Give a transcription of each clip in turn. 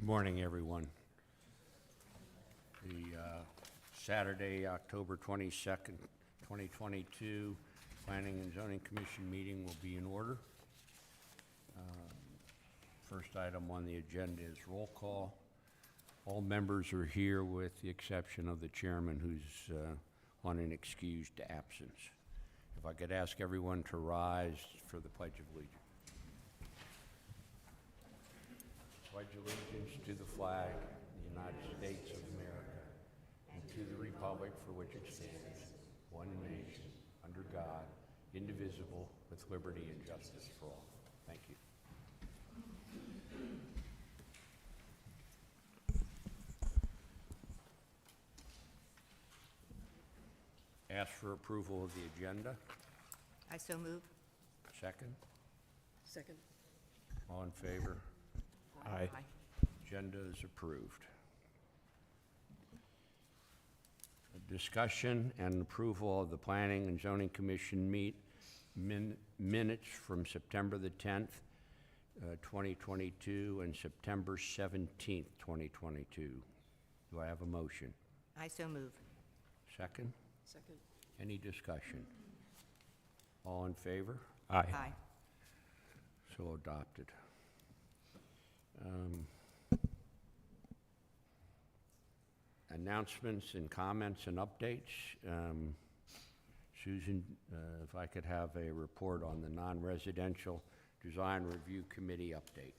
morning, everyone. The Saturday, October 22nd, 2022 Planning and Zoning Commission meeting will be in order. First item on the agenda is roll call. All members are here with the exception of the chairman, who's on an excused absence. If I could ask everyone to rise for the Pledge of Allegiance. Pledge allegiance to the flag of the United States of America and to the republic for which it stands, one nation, under God, indivisible, with liberty and justice for all. Thank you. Ask for approval of the agenda. I so move. Second. Second. All in favor? Aye. Agenda is approved. Discussion and approval of the Planning and Zoning Commission minutes from September the 10th, 2022, and September 17th, 2022. Do I have a motion? I so move. Second? Second. Any discussion? All in favor? Aye. Aye. So adopted. Announcements and comments and updates. Susan, if I could have a report on the non-residential design review committee update.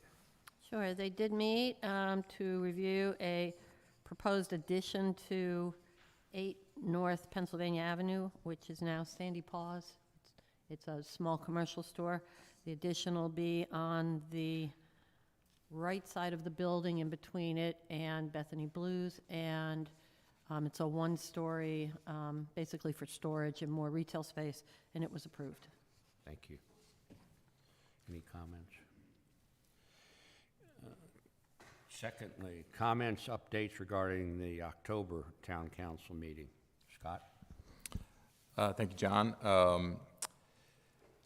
Sure, they did meet to review a proposed addition to 8 North Pennsylvania Avenue, which is now Sandy Paws. It's a small commercial store. The addition will be on the right side of the building in between it and Bethany Blues, and it's a one-story, basically for storage and more retail space, and it was approved. Thank you. Any comments? Secondly, comments, updates regarding the October Town Council meeting. Scott? Thank you, John.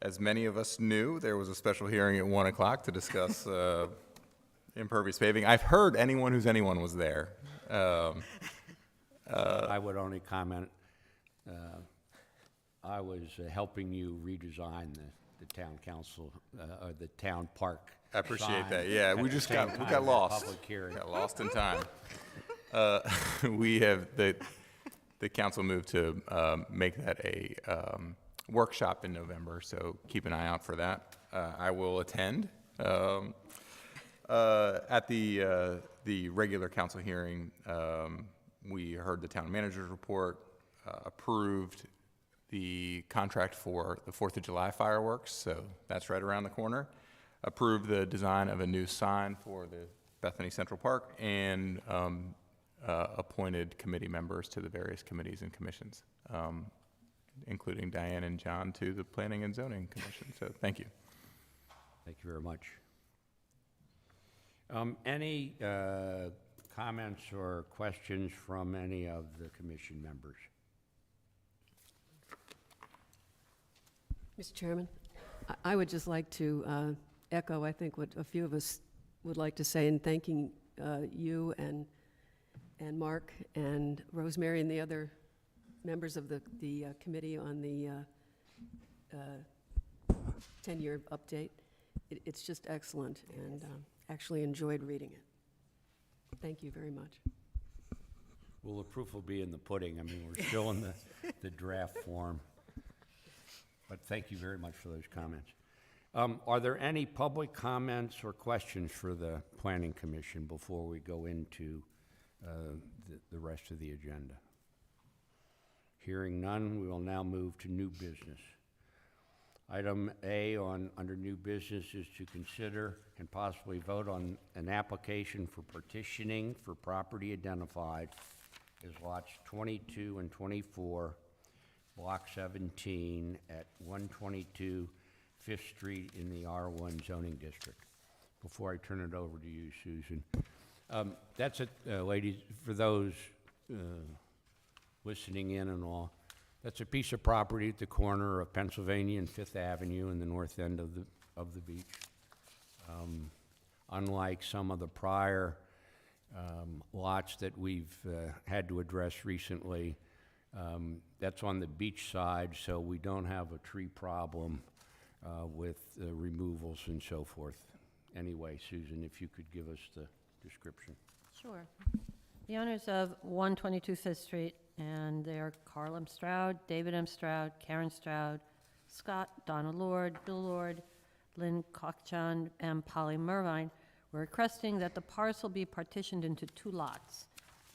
As many of us knew, there was a special hearing at 1 o'clock to discuss impervious paving. I've heard anyone was there. I would only comment, I was helping you redesign the town council, or the town park. I appreciate sign that. Yeah, at we the just same got time got as lost. Public hearing. Got lost in time. We have the council moved to make that a workshop in November, so keep an eye out for that. I will attend. At the regular council hearing, we heard the town manager's report, approved the contract for the 4th of July fireworks, so that's right around the corner. Approved the design of a new sign for the Bethany Central Park, and appointed committee members to the various committees and commissions, including Diane and John to the Planning and Zoning Commission. So thank you. Thank you very much. Any comments or questions from any of the commission members? Mr. Chairman, I would just like to echo, I think, what a few of us would like to say in thanking you and Mark and Rosemary and the other members of the committee on the 10-year update. It's just excellent, and actually enjoyed reading it. Thank you very much. Well, the proof will be in the pudding. I mean, we're still in the draft form. But thank you very much for those comments. Are there any public comments or questions for the Planning Commission before we go into the rest of the agenda? Hearing none, we will now move to new business. Item A under new business is to consider and possibly vote on an application for partitioning for property identified as lots 22 and 24, Block 17 at 122 5th Street in the R1 zoning district. Before I turn it over to you, Susan, that's it, ladies, for those listening in and all. That's a piece of property at the corner of Pennsylvania and Fifth Avenue in the north end of the beach. Unlike some of the prior lots that we've had to address recently. That's on the beach side, so we don't have a tree problem with removals and so forth. Anyway, Susan, if you could give us the description. Sure. The owners of 122 Fifth Street, and they're Carl M. Stroud, David M. Stroud, Karen Stroud, Scott, Donna Lord, Bill Lord, Lynn Cockchon, and Polly Mervine, were requesting that the parcel be partitioned into 2 lots.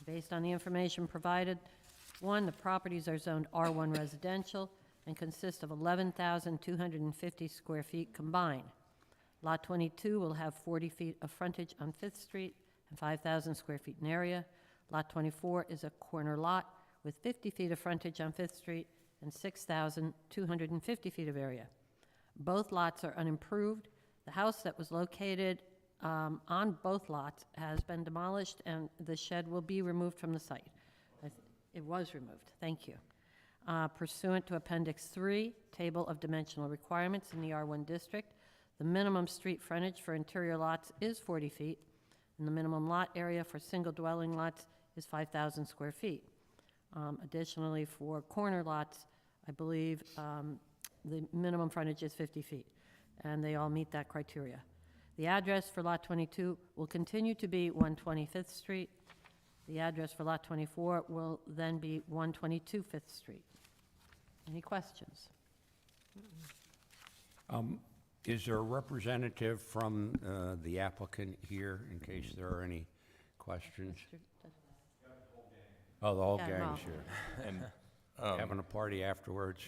Based on the information provided, 1, the properties are zoned R1 residential and consist of 11,250 square feet combined. Lot 22 will have 40 feet of frontage on Fifth Street and 5,000 square feet in area. Lot 24 is a corner lot with 50 feet of frontage on Fifth Street and 6,250 feet of area. Both lots are unimproved. The house that was located on both lots has been demolished, and the shed will be removed from the site. It was removed, thank you. Pursuant to Appendix 3, Table of Dimensional Requirements in the R1 District, the minimum street frontage for interior lots is 40 feet, and the minimum lot area for single dwelling lots is 5,000 square feet. Additionally, for corner lots, I believe the minimum frontage is 50 feet, and they all meet that criteria. The address for Lot 22 will continue to be 120 Fifth Street. The address for Lot 24 will then be 122 Fifth Street. Any questions? Is there a representative from the applicant here in case there are any questions? Oh, the whole Yeah, gang's Rob. here. And Having a party afterwards?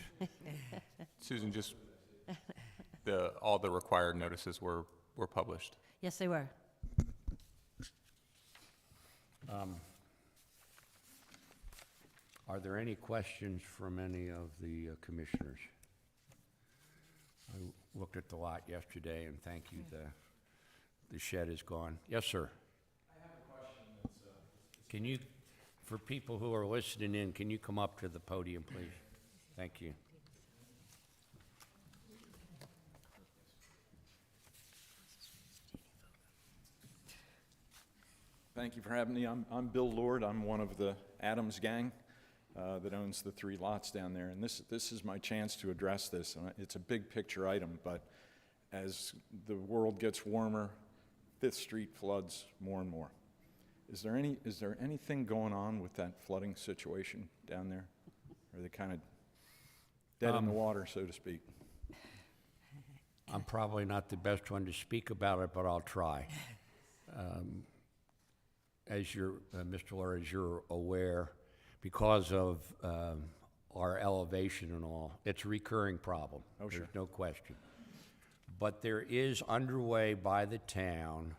Susan, just, all the required notices were published. Yes, they were. Are there any questions from any of the commissioners? I looked at the lot yesterday, and thank you, the shed is gone. Yes, sir? I have a question that's... Can you, for people who are listening in, can you come up to the podium, please? Thank you. Thank you for having me. I'm Bill Lord. I'm one of the Adams gang that owns the 3 lots down there. And this is my chance to address this. And it's a big picture item, but as the world gets warmer, Fifth Street floods more and more. Is there anything going on with that flooding situation down there? Are they kind of dead in the water, so to speak? I'm probably not the best one to speak about it, but I'll try. As you're, Mr. Lord, as you're aware, because of our elevation and all, it's a recurring problem. Oh, sure. There's no question. But there is underway by the town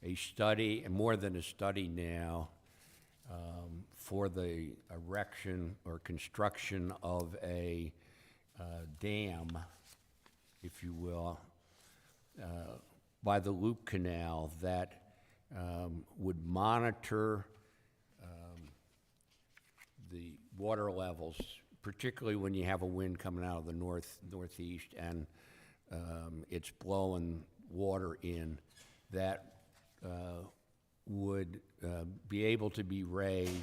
a study, and more than a study now, for the erection or construction of a dam, if you will, by the Loop Canal that would monitor the water levels, particularly when you have a wind coming out of the northeast and it's blowing water in, that would be able to be raised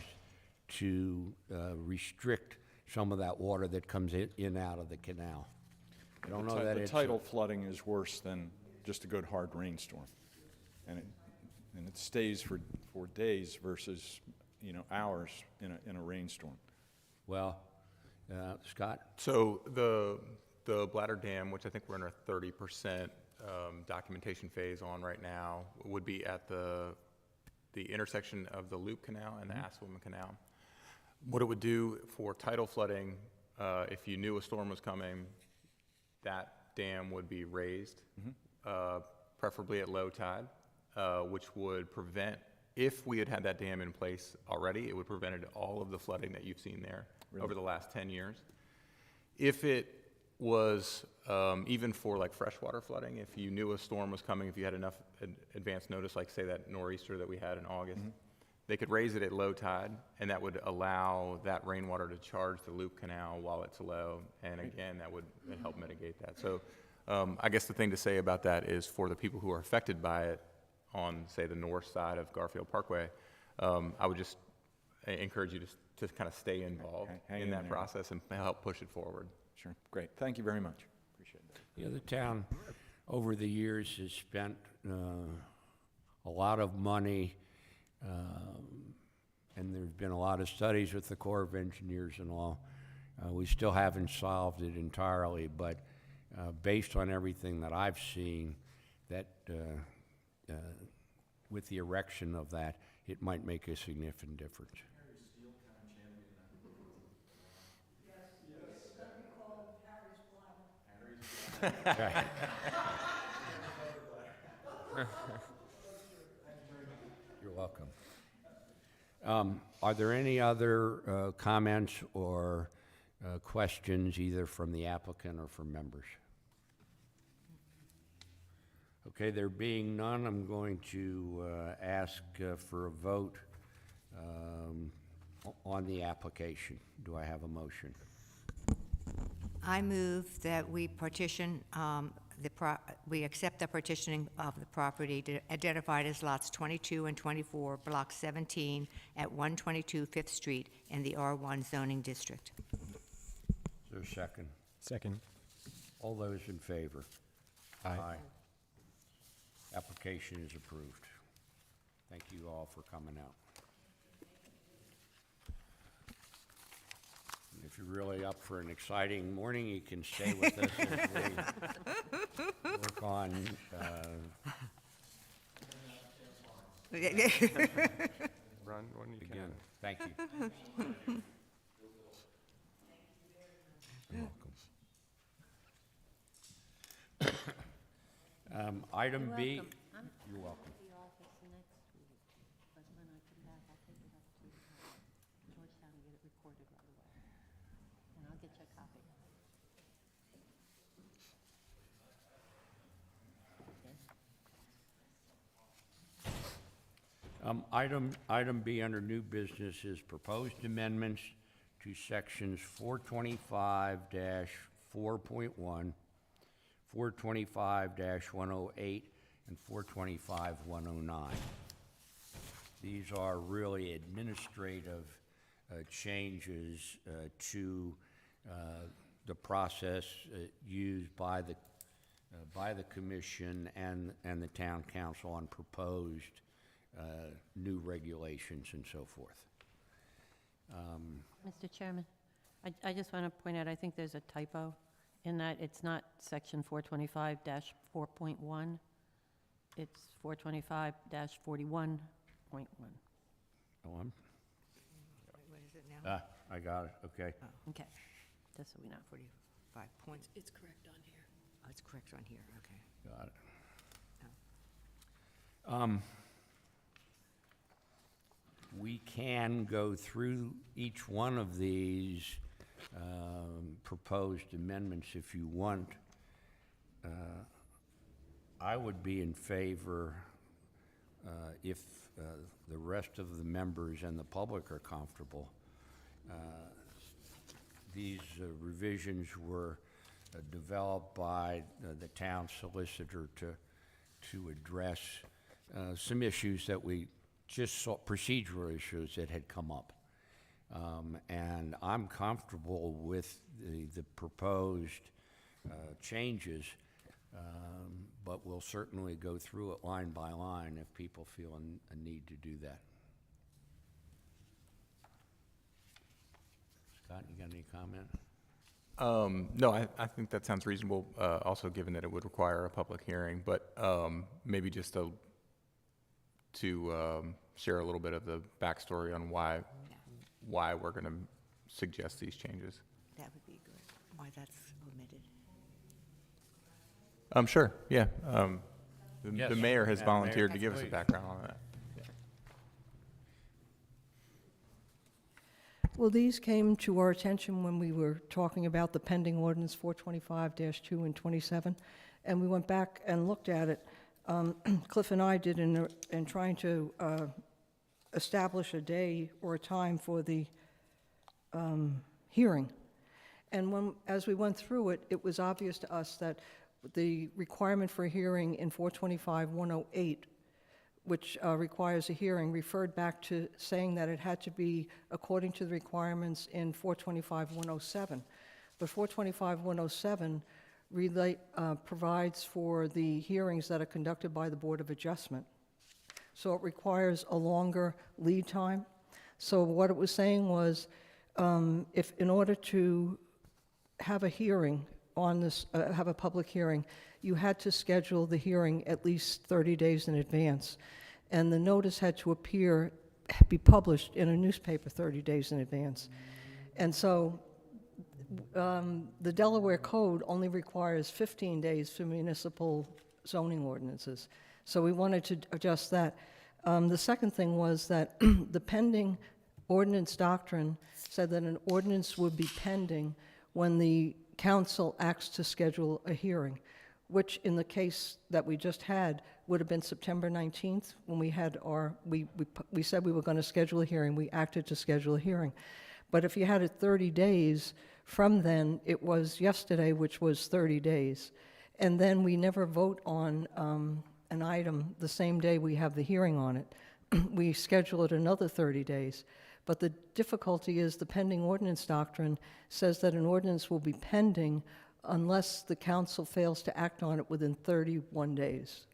to restrict some of that water that comes in out of the canal. I don't know that The it's... tidal flooding is worse than just a good hard rainstorm. And it stays for days versus, hours in a rainstorm. Well, Scott? So the Bladder Dam, which I think we're in our 30% documentation phase on right now, would be at the intersection of the Loop Canal and the Asselman Canal. What it would do for tidal flooding, if you knew a storm was coming, that dam would be raised, preferably at low tide, which would prevent, if we had that dam in place already, it would prevent all of the flooding that you've seen there over the last 10 years. If it was, even for like freshwater flooding, if you knew a storm was coming, if you had enough advance notice, like say that nor'easter that we had in August, they could raise it at low tide, and that would allow that rainwater to charge the Loop Canal while it's low, and again, that would help mitigate that. So I guess the thing to say about that is for the people who are affected by it on, say, the north side of Garfield Parkway, I would just encourage you to kind of stay involved Okay, hang in in that there. process and help push it forward. Sure, great. Thank you very much. Appreciate that. Yeah, the town, over the years, has spent a lot of money, and there's been a lot of studies with the Corps of Engineers and all. We still haven't solved it entirely, but based on everything that I've seen, that with the erection of that, it might make a significant difference. Okay. You're welcome. Are there any other comments or questions, either from the applicant or from members? Okay, there being none, I'm going to ask for a vote on the application. Do I have a motion? I move that we partition, we accept the partitioning of the property identified as lots 22 and 24, Block 17, at 122 Fifth Street in the R1 zoning district. Is there a second? Second. All those in favor? Aye. Application is approved. Thank you all for coming out. And if you're really up for an exciting morning, you can stay with us as we work on, Run when you can. again, thank you. You're welcome. Item B. welcome. I'm You're welcome. the office next week, but when I come back, I'll take it up to Georgetown and get it recorded right away. And I'll get you a copy. Item B under new business is proposed amendments to sections 425-4.1, 425-108, and 425-109. These are really administrative changes to the process used by the commission and the town council on proposed new regulations and so forth. Mr. Chairman, I just want to point out, I think there's a typo in that it's not section 425-4.1, it's 425-41.1. Oh, I'm, What is it now? I got it, okay. Okay, just so we know. 45 points. It's correct on here. Oh, it's correct on here, okay. Got it. Oh. We can go through each one of these proposed amendments if you want. I would be in favor, if the rest of the members and the public are comfortable. These revisions were developed by the town solicitor to address some issues that we just saw, procedural issues that had come up. And I'm comfortable with the proposed changes, but we'll certainly go through it line by line if people feel a need to do that. Scott, you got any comment? No, I think that sounds reasonable, also given that it would require a public hearing, but maybe just to share a little bit of the backstory on why we're going to suggest these changes. That would be good, why that's omitted. Sure, yeah. Yes, The mayor has Madam Mayor. volunteered to give us a Please. background on that. Well, these came to our attention when we were talking about the pending ordinance 425-2 and 27, and we went back and looked at it. Cliff and I did in trying to establish a day or a time for the hearing. And as we went through it, it was obvious to us that the requirement for a hearing in 425-108 which requires a hearing, referred back to saying that it had to be according to the requirements in 425-107. But 425-107 provides for the hearings that are conducted by the Board of Adjustment. So it requires a longer lead time. So what it was saying was, if in order to have a hearing on this, have a public hearing, you had to schedule the hearing at least 30 days in advance. And the notice had to be published in a newspaper 30 days in advance. And so the Delaware Code only requires 15 days for municipal zoning ordinances. So we wanted to adjust that. The second thing was that the pending ordinance doctrine said that an ordinance would be pending when the council acts to schedule a hearing, which in the case that we just had would have been September 19th when we had we said we were going to schedule a hearing. We acted to schedule a hearing. But if you had it 30 days from then, it was yesterday, which was 30 days. And then we never vote on an item the same day we have the hearing on it. We schedule it another 30 days. But the difficulty is the pending ordinance doctrine says that an ordinance will be pending unless the council fails to act on it within 31 days.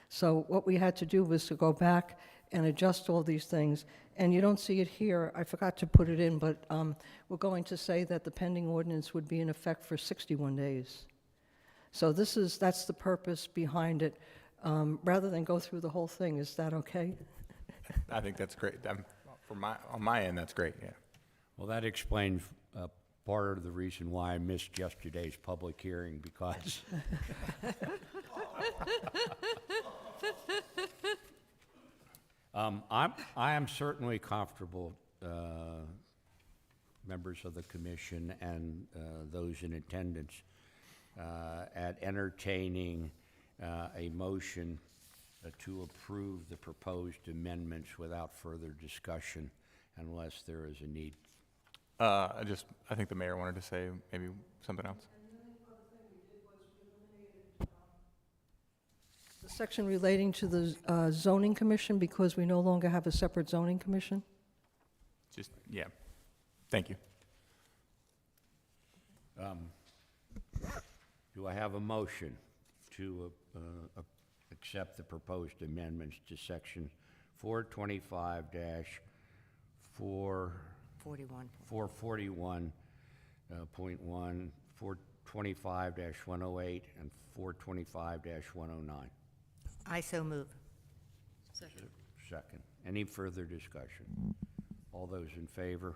So what we had to do was to go back and adjust all these things. And you don't see it here. I forgot to put it in, but we're going to say that the pending ordinance would be in effect for 61 days. So that's the purpose behind it. Rather than go through the whole thing, is that okay? I think that's great. On my end, that's great, yeah. Well, that explains part of the reason why I missed yesterday's public hearing, because I am certainly comfortable, members of the commission and those in attendance, at entertaining a motion to approve the proposed amendments without further discussion unless there is a need. I think the mayor wanted to say maybe something else. The section relating to the zoning commission, because we no longer have a separate zoning commission. Yeah. Thank you. Do I have a motion to accept the proposed amendments to section 425-441.1, 425-108, and 425-109? I so move. Second. Any further discussion? All those in favor?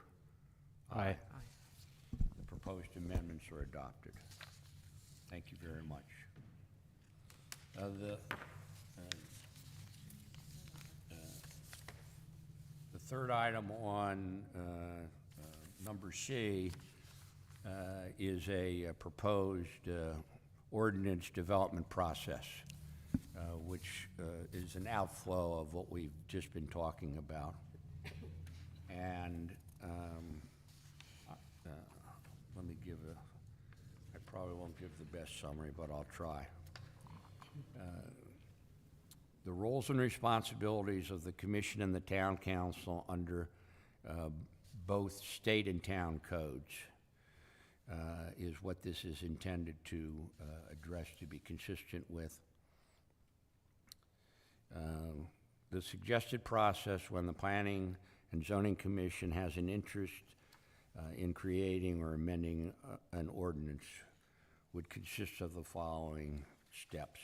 Aye. The proposed amendments are adopted. Thank you very much. The third item on number C is a proposed ordinance development process, which is an outflow of what we've just been talking about. And let me give I probably won't give the best summary, but I'll try. The roles and responsibilities of the commission and the town council under both state and town codes is what this is intended to address, to be consistent with. The suggested process when the Planning and Zoning Commission has an interest in creating or amending an ordinance would consist of the following steps.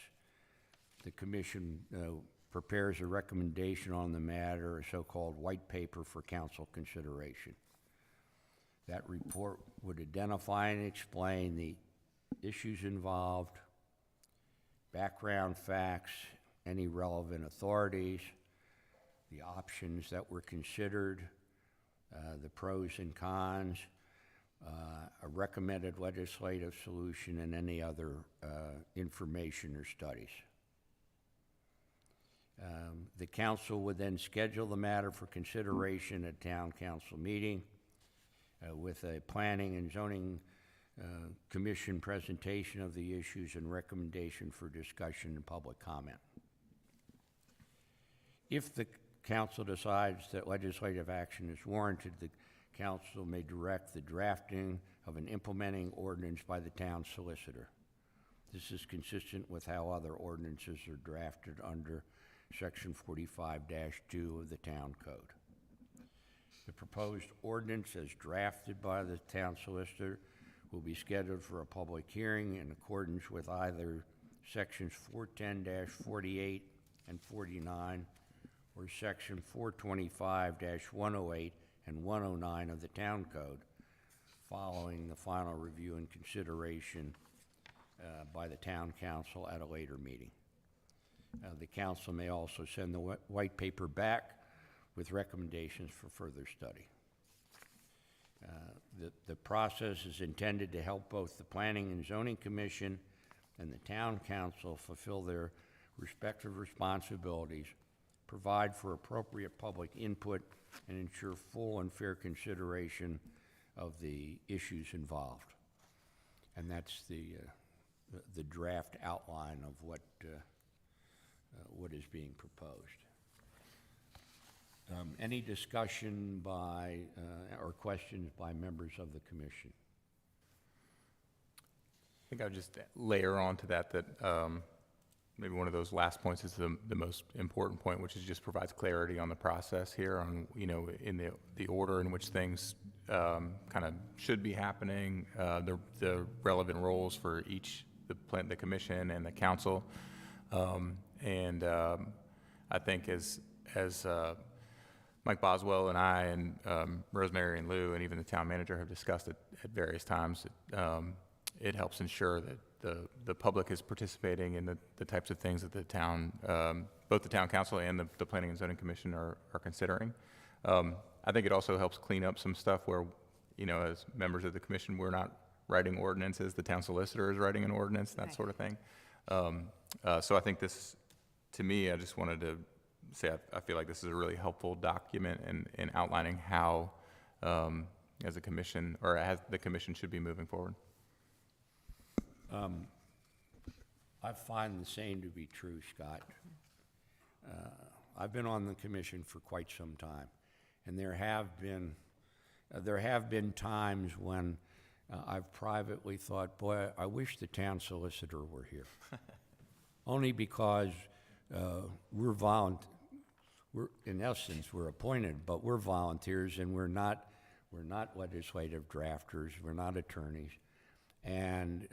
The commission prepares a recommendation on the matter, a so-called white paper for council consideration. That report would identify and explain the issues involved, background facts, any relevant authorities, the options that were considered, the pros and cons, a recommended legislative solution, and any other information or studies. The council would then schedule the matter for consideration at town council meeting with a planning and zoning commission presentation of the issues and recommendation for discussion and public comment. If the council decides that legislative action is warranted, the council may direct the drafting of an implementing ordinance by the town solicitor. This is consistent with how other ordinances are drafted under Section 45-2 of the Town Code. The proposed ordinance as drafted by the town solicitor will be scheduled for a public hearing in accordance with either Sections 410-48 and 49 or Section 425-108 and 109 of the Town Code, following the final review and consideration by the town council at a later meeting. The council may also send the white paper back with recommendations for further study. The process is intended to help both the Planning and Zoning Commission and the Town Council fulfill their respective responsibilities, provide for appropriate public input, and ensure full and fair consideration of the issues involved. And that's the draft outline of what is being proposed. Any discussion by, or questions by members of the commission? I think I would just layer on to that maybe one of those last points is the most important point, which is just provides clarity on the process here on, in the order in which things kind of should be happening, the relevant roles for each, the commission and the council. I think as Mike Boswell and I and Rosemary and Lou and even the town manager have discussed it at various times, it helps ensure that the public is participating in the types of things that the town, both the town council and the Planning and Zoning Commission are considering. I think it also helps clean up some stuff where, as members of the commission, we're not writing ordinances, the town solicitor is writing an ordinance, that Right. sort of thing. So I think this, to me, I just wanted to say I feel like this is a really helpful document in outlining how, as a commission, or as the commission should be moving forward. I find the same to be true, Scott. I've been on the commission for quite some time, and there have been times when I've privately thought, boy, I wish the town solicitor were here. Only because we're in essence, we're appointed, but we're volunteers, and we're not legislative drafters, we're not attorneys. And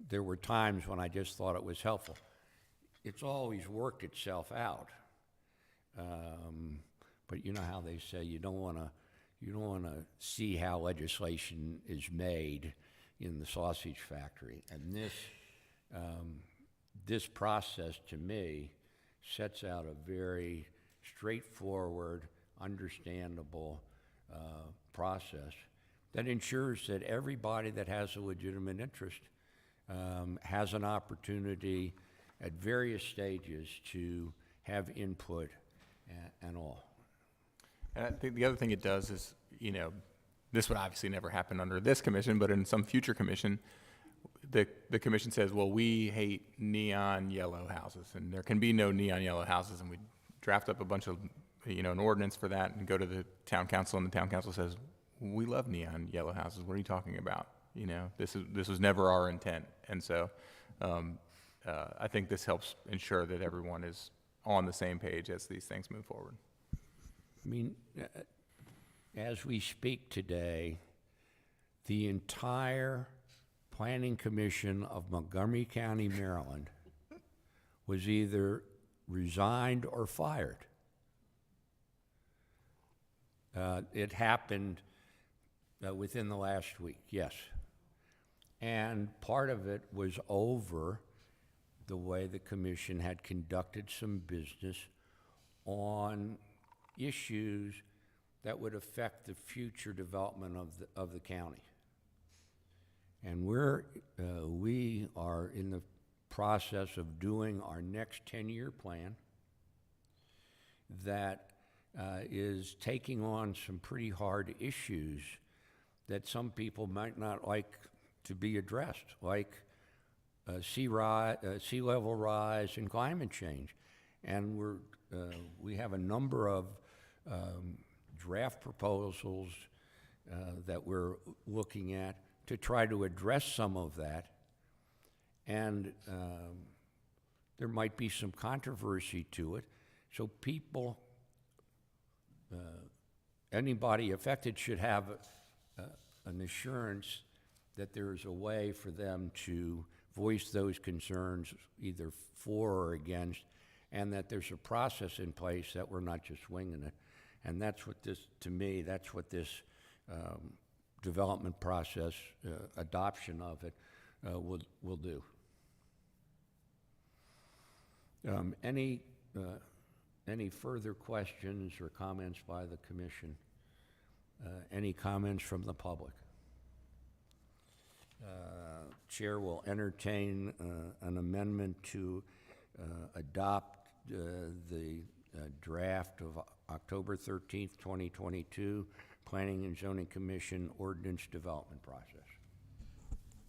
there were times when I just thought it was helpful. It's always worked itself out. But you know how they say you don't want to see how legislation is made in the sausage factory. And this process, to me, sets out a very straightforward, understandable process that ensures that everybody that has a legitimate interest has an opportunity at various stages to have input and all. And I think the other thing it does is, this would obviously never happen under this commission, but in some future commission, the commission says, well, we hate neon yellow houses, and there can be no neon yellow houses, and we draft up a bunch of, an ordinance for that and go to the town council, and the town council says, we love neon yellow houses. What are you talking about? This was never our intent. And so I think this helps ensure that everyone is on the same page as these things move forward. I mean, as we speak today, the entire Planning Commission of Montgomery County, Maryland, was either resigned or fired. It happened within the last week, yes. And part of it was over the way the commission had conducted some business on issues that would affect the future development of the county. And we are in the process of doing our next 10-year plan that is taking on some pretty hard issues that some people might not like to be addressed, like sea level rise and climate change. And we have a number of draft proposals that we're looking at to try to address some of that. And there might be some controversy to it. So people, anybody affected should have an assurance that there is a way for them to voice those concerns either for or against, and that there's a process in place that we're not just winging it. And that's what this, to me, that's what this development process, adoption of it, will do. Any further questions or comments by the commission? Any comments from the public? Chair will entertain an amendment to adopt the draft of October 13th, 2022, Planning and Zoning Commission ordinance development process.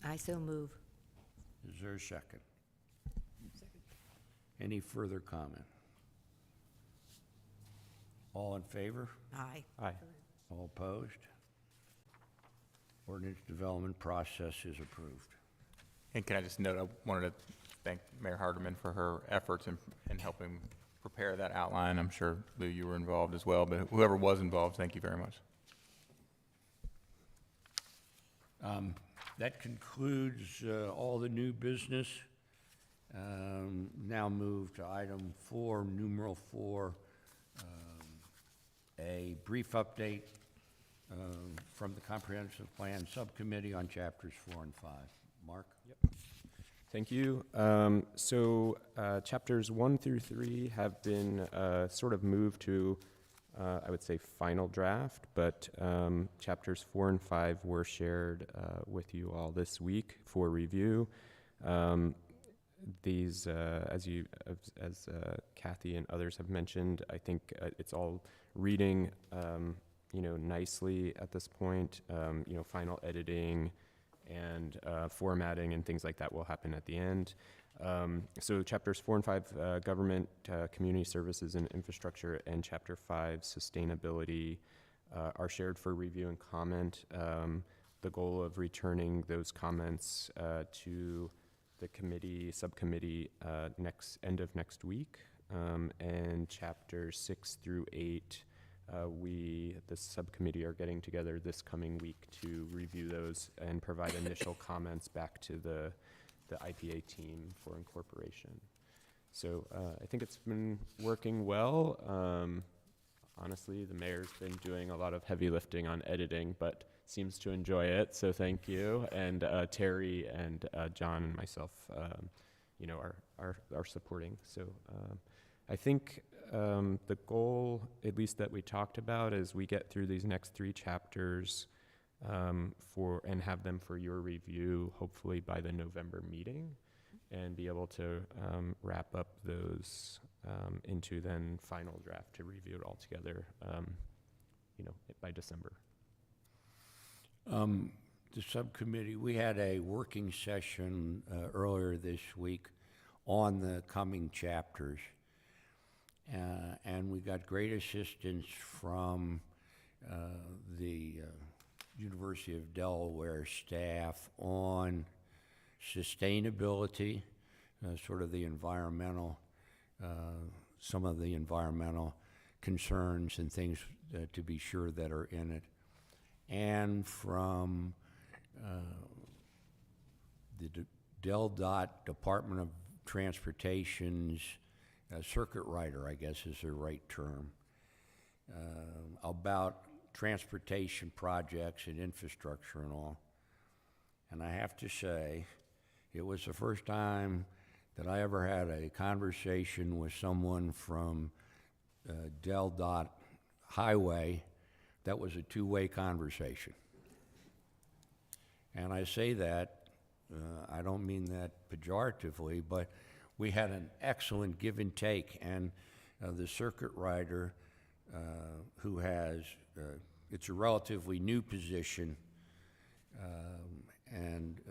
I so move. Is there a second? Any further comment? All in favor? Aye. Aye. All opposed? Ordinance development process is approved. And can I just note, I wanted to thank Mayor Hardeman for her efforts in helping prepare that outline. I'm sure, Lou, you were involved as well, but whoever was involved, thank you very much. That concludes all the new business. Now move to item 4, numeral 4, a brief update from the Comprehensive Plan Subcommittee on Chapters 4 and 5. Mark? Thank you. So chapters 1 through 3 have been sort of moved to, I would say, final draft, but chapters 4 and 5 were shared with you all this week for review. These, as Kathy and others have mentioned, I think it's all reading, nicely at this point. Final editing and formatting and things like that will happen at the end. So chapters 4 and 5, government, community services and infrastructure, and chapter 5, sustainability, are shared for review and comment. The goal of returning those comments to the subcommittee end of next week. And chapters 6 through 8, the subcommittee are getting together this coming week to review those and provide initial comments back to the IPA team for incorporation. So I think it's been working well. Honestly, the mayor's been doing a lot of heavy lifting on editing, but seems to enjoy it, so thank you. And Terry and John and myself, are supporting. So I think the goal, at least that we talked about, is we get through these next 3 chapters and have them for your review, hopefully by the November meeting, and be able to wrap up those into then final draft to review it all together, by December. The subcommittee, we had a working session earlier this week on the coming chapters. And we got great assistance from the University of Delaware staff on sustainability, sort of the environmental, some of the environmental concerns and things to be sure that are in it, and from the Del Dot Department of Transportation's circuit rider, I guess is the right term, about transportation projects and infrastructure and all. And I have to say, it was the first time that I ever had a conversation with someone from Del Dot Highway that was a two-way conversation. And I say that, I don't mean that pejoratively, but we had an excellent give and take, and the circuit rider, who has, it's a relatively new position, and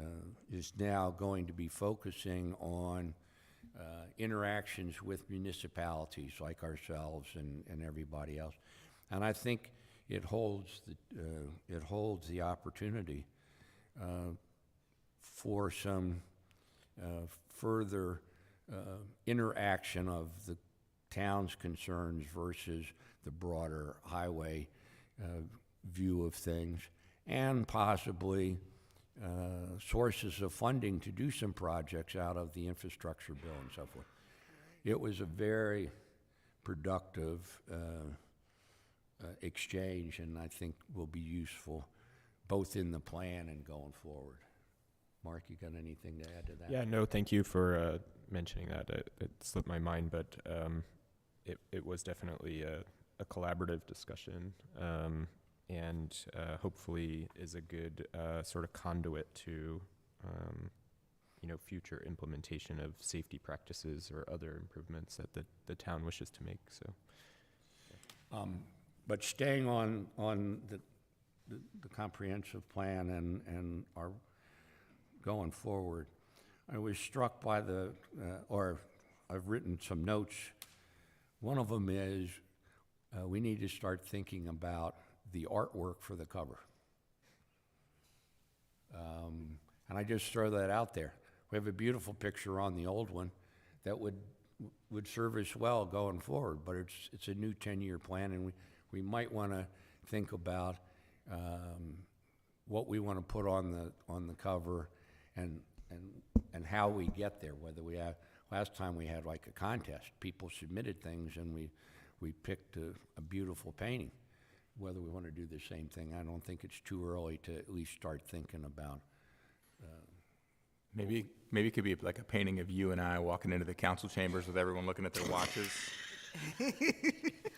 is now going to be focusing on interactions with municipalities like ourselves and everybody else. And I think it holds the opportunity for some further interaction of the town's concerns versus the broader highway view of things, and possibly sources of funding to do some projects out of the infrastructure bill and so forth. It was a very productive exchange, and I think will be useful both in the plan and going forward. Mark, you got anything to add to that? Yeah, no, thank you for mentioning that. It slipped my mind, but it was definitely a collaborative discussion, and hopefully is a good sort of conduit to future implementation of safety practices or other improvements that the town wishes to make. So, But staying on the comprehensive plan and our going forward, I was struck by or I've written some notes. One of them is we need to start thinking about the artwork for the cover. And I just throw that out there. We have a beautiful picture on the old one that would serve us well going forward, but it's a new 10-year plan, and we might want to think about what we want to put on the cover and how we get there. Whether we have, last time we had like a contest, people submitted things and we picked a beautiful painting. Whether we want to do the same thing, I don't think it's too early to at least start thinking about. Maybe it could be like a painting of you and I walking into the council chambers with everyone looking at their watches.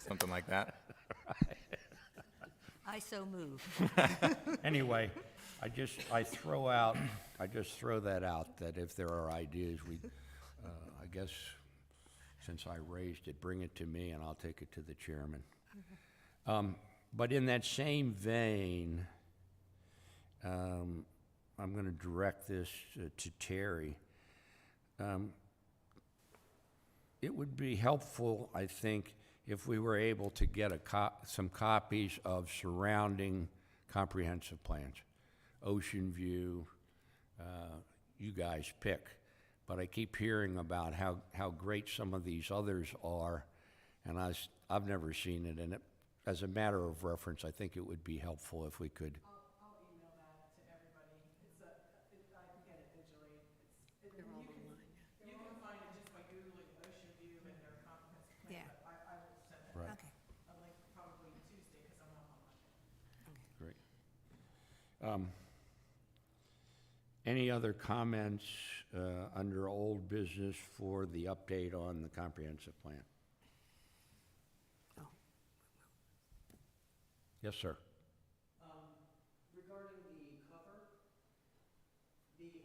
Something like that. I so move. Anyway, I just throw that out, that if there are ideas, I guess, since I raised it, bring it to me and I'll take it to the chairman. But in that same vein, I'm going to direct this to Terry. It would be helpful, I think, if we were able to get some copies of surrounding comprehensive plans. Ocean View, you guys pick. But I keep hearing about how great some of these others are, and I've never seen it. And as a matter of reference, I think it would be helpful if we could. I'll email that to everybody. I can get it digitally. You can find it just by Googling Ocean View and their comprehensive plan. Yeah. But I will send it Right. Okay. a link probably Tuesday because I'm not on Monday. Great. Any other comments under old business for the update on the comprehensive plan? Oh. Yes, sir. Regarding the cover,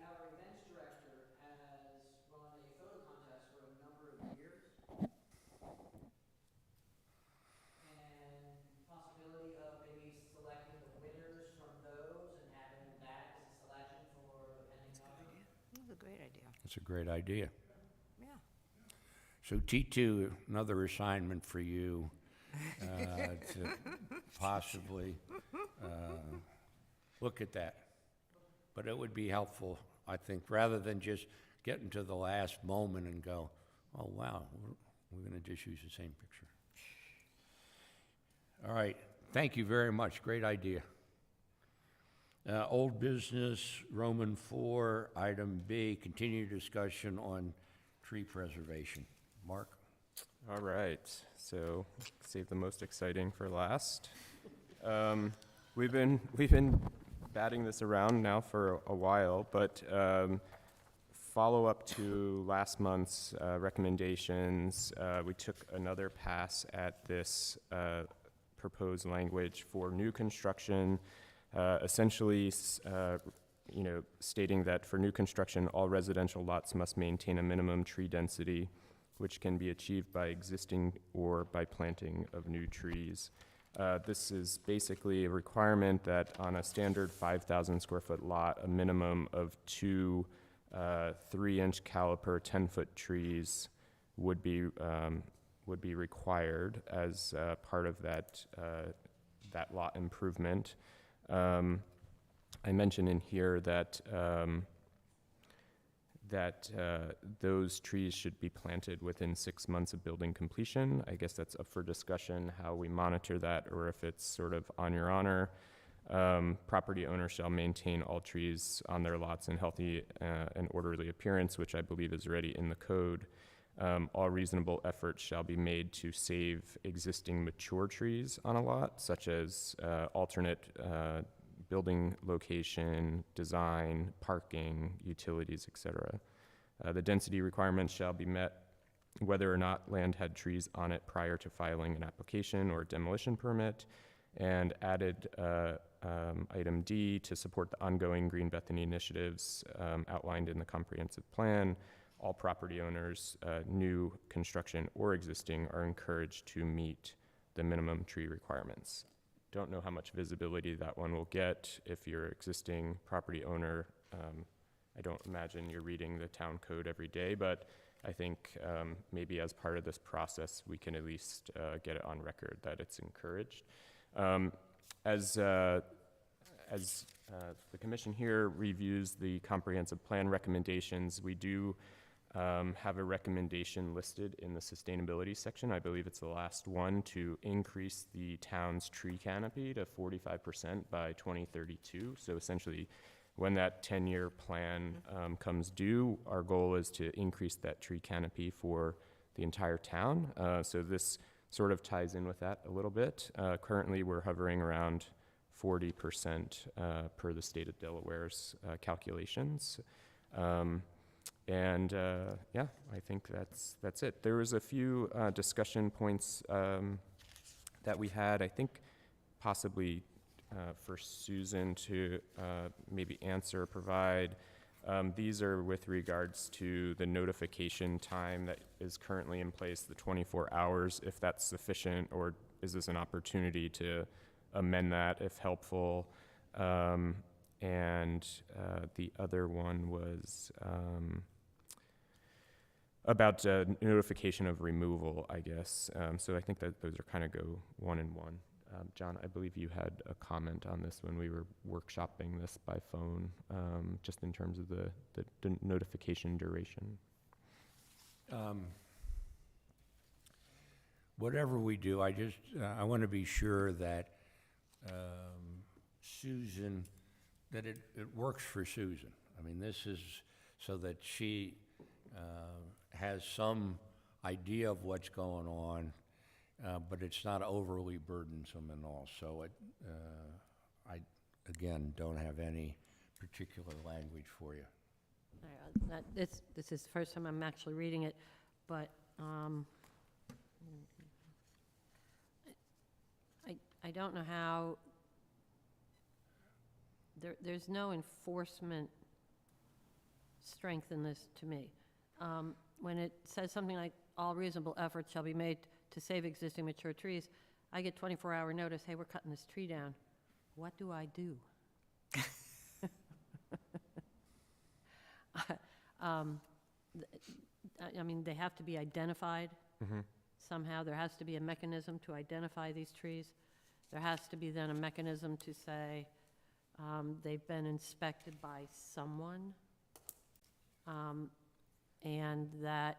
our events director has run a photo contest for a number of years. And possibility of maybe selecting the winners from those and having that as a selection for the pending cover. That's a great idea. That's a great idea. Yeah. So T2, another assignment for you to possibly look at that. But it would be helpful, I think, rather than just getting to the last moment and go, oh, wow, we're going to just use the same picture. All right. Thank you very much. Great idea. Old business, Roman 4, item B, continued discussion on tree preservation. Mark? all right, so save the most exciting for last. We've been batting this around now for a while, but follow up to last month's recommendations, we took another pass at this proposed language for new construction, essentially, stating that for new construction, all residential lots must maintain a minimum tree density, which can be achieved by existing or by planting of new trees. This is basically a requirement that on a standard 5,000 square foot lot, a minimum of 2 3-inch caliper 10-foot trees would be required as part of that lot improvement. I mentioned in here that those trees should be planted within 6 months of building completion. I guess that's up for discussion, how we monitor that, or if it's sort of on your honor. Property owners shall maintain all trees on their lots in healthy and orderly appearance, which I believe is already in the code. All reasonable efforts shall be made to save existing mature trees on a lot, such as alternate building location, design, parking, utilities, etc. The density requirements shall be met whether or not land had trees on it prior to filing an application or demolition permit. And added item D, to support the ongoing Green Bethany initiatives outlined in the comprehensive plan, all property owners, new construction or existing, are encouraged to meet the minimum tree requirements. Don't know how much visibility that one will get. If you're an existing property owner, I don't imagine you're reading the town code every day, but I think maybe as part of this process, we can at least get it on record that it's encouraged. As the commission here reviews the comprehensive plan recommendations, we do have a recommendation listed in the sustainability section. I believe it's the last one, to increase the town's tree canopy to 45% by 2032. So essentially, when that 10-year plan comes due, our goal is to increase that tree canopy for the entire town. So this sort of ties in with that a little bit. Currently, we're hovering around 40% per the state of Delaware's calculations. Yeah, I think that's it. There was a few discussion points that we had, I think possibly for Susan to maybe answer, provide. These are with regards to the notification time that is currently in place, the 24 hours, if that's sufficient, or is this an opportunity to amend that if helpful? And the other one was about notification of removal, I guess. So I think that those are kind of go one in one. John, I believe you had a comment on this when we were workshopping this by phone, just in terms of the notification duration. Whatever we do, I want to be sure that Susan, that it works for Susan. I mean, this is so that she has some idea of what's going on, but it's not overly burdensome and all. So I, again, don't have any particular language for you. This is the first time I'm actually reading it, but I don't know how, there's no enforcement strength in this to me. When it says something like, all reasonable efforts shall be made to save existing mature trees, I get 24-hour notice, hey, we're cutting this tree down. What do I do? I mean, they have to be identified somehow. There has to be a mechanism to identify these trees. There has to be then a mechanism to say they've been inspected by someone, and that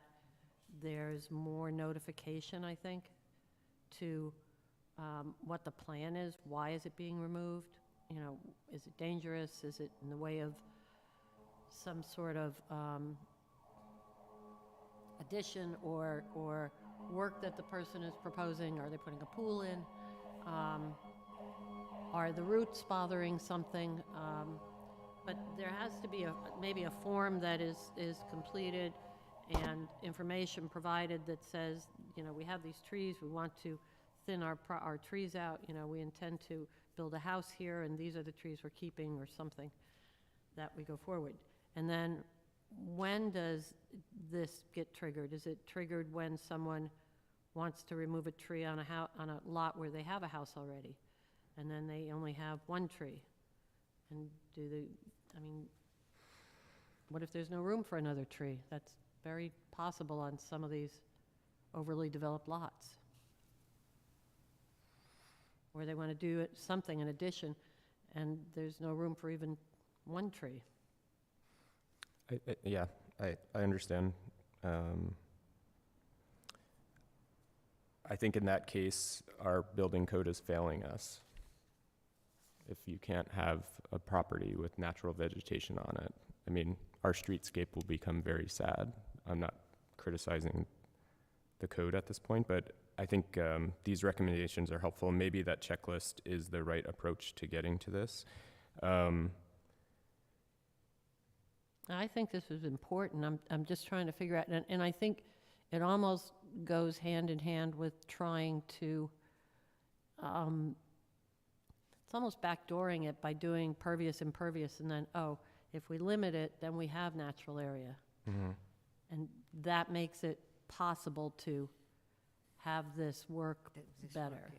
there's more notification, I think, to what the plan is. Why is it being removed? You know, is it dangerous? Is it in the way of some sort of addition or work that the person is proposing? Are they putting a pool in? Are the roots bothering something? But there has to be maybe a form that is completed and information provided that says, you know, we have these trees, we want to thin our trees out, you know, we intend to build a house here, and these are the trees we're keeping, or something, that we go forward. And then when does this get triggered? Is it triggered when someone wants to remove a tree on a lot where they have a house already, and then they only have one tree? And I mean, what if there's no room for another tree? That's very possible on some of these overly developed lots. Where they want to do something in addition, and there's no room for even one tree. Yeah, I understand. I think in that case, our building code is failing us. If you can't have a property with natural vegetation on it, I mean, our streetscape will become very sad. I'm not criticizing the code at this point, but I think these recommendations are helpful. Maybe that checklist is the right approach to getting to this. I think this is important. I'm just trying to figure out, and I think it almost goes hand in hand with trying to, it's almost backdooring it by doing pervious, impervious, and then, oh, if we limit it, then we have natural area. And that makes it possible to have this work better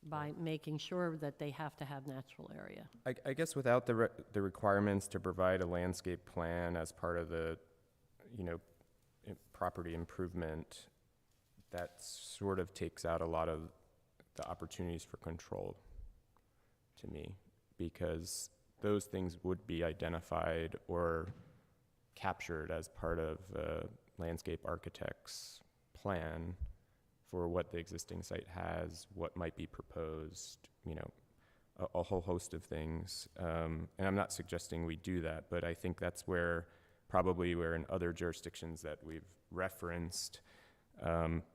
by making sure that they have to have natural area. I guess without the requirements to provide a landscape plan as part of the, property improvement, that sort of takes out a lot of the opportunities for control to me, because those things would be identified or captured as part of a landscape architect's plan for what the existing site has, what might be proposed, a whole host of things. And I'm not suggesting we do that, but I think that's probably where in other jurisdictions that we've referenced,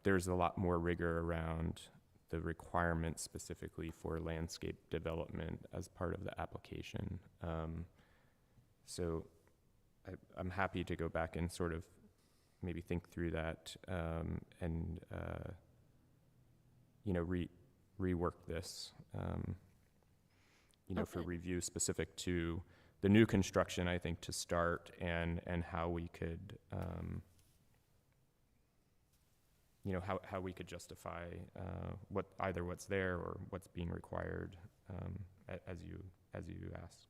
there's a lot more rigor around the requirements specifically for landscape development as part of the application. So I'm happy to go back and sort of maybe think through that and rework this, for Okay. review specific to the new construction, I think, to start, and how we could, how we could justify either what's there or what's being required, as you asked.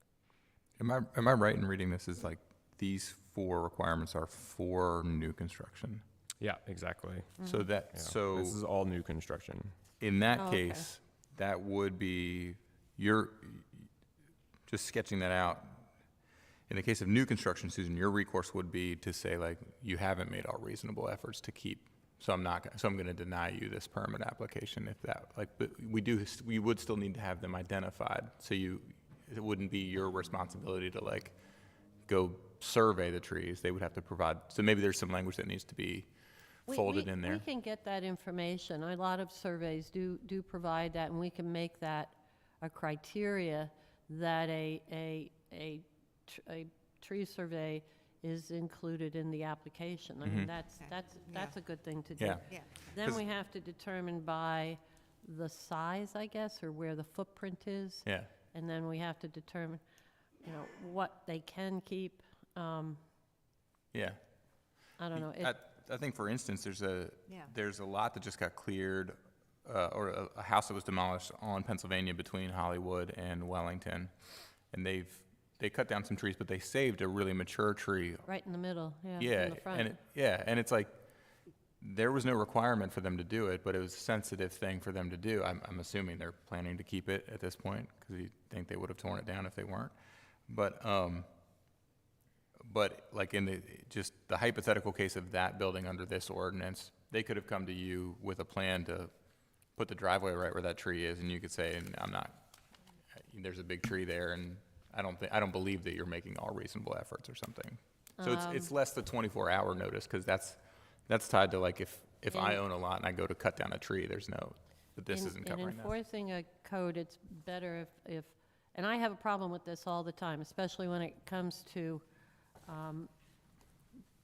Am I right in reading this as like these 4 requirements are for new construction? Yeah, exactly. So that, Yeah. so This is all new construction. in that Oh, okay. case, that would be, you're just sketching that out. In the case of new construction, Susan, your recourse would be to say like, you haven't made all reasonable efforts to keep, so I'm going to deny you this permit application if that, but we would still need to have them identified. So it wouldn't be your responsibility to like, go survey the trees. They would have to provide, so maybe there's some language that needs to be folded in there. We can get that information. A lot of surveys do provide that, and we can make that a criteria that a tree survey is included in the application. I mean, that's a good thing to do. Yeah. Yeah. Then 'Cause- we have to determine by the size, I guess, or where the footprint is. Yeah. And then we have to determine, what they can keep. Yeah. I don't know. I think, for instance, Yeah. there's a lot that just got cleared, or a house that was demolished on Pennsylvania between Hollywood and Wellington, and they cut down some trees, but they saved a really mature tree. Right in the middle, yeah, Yeah, in the front. and it's like, there was no requirement for them to do it, but it was a sensitive thing for them to do. I'm assuming they're planning to keep it at this point, because you think they would have torn it down if they weren't. But like in the hypothetical case of that building under this ordinance, they could have come to you with a plan to put the driveway right where that tree is, and you could say, there's a big tree there, and I don't believe that you're making all reasonable efforts or something. So it's less the 24-hour notice, because that's tied to like, if I own a lot and I go to cut down a tree, but this isn't covering In that. enforcing a code, it's better if, and I have a problem with this all the time, especially when it comes to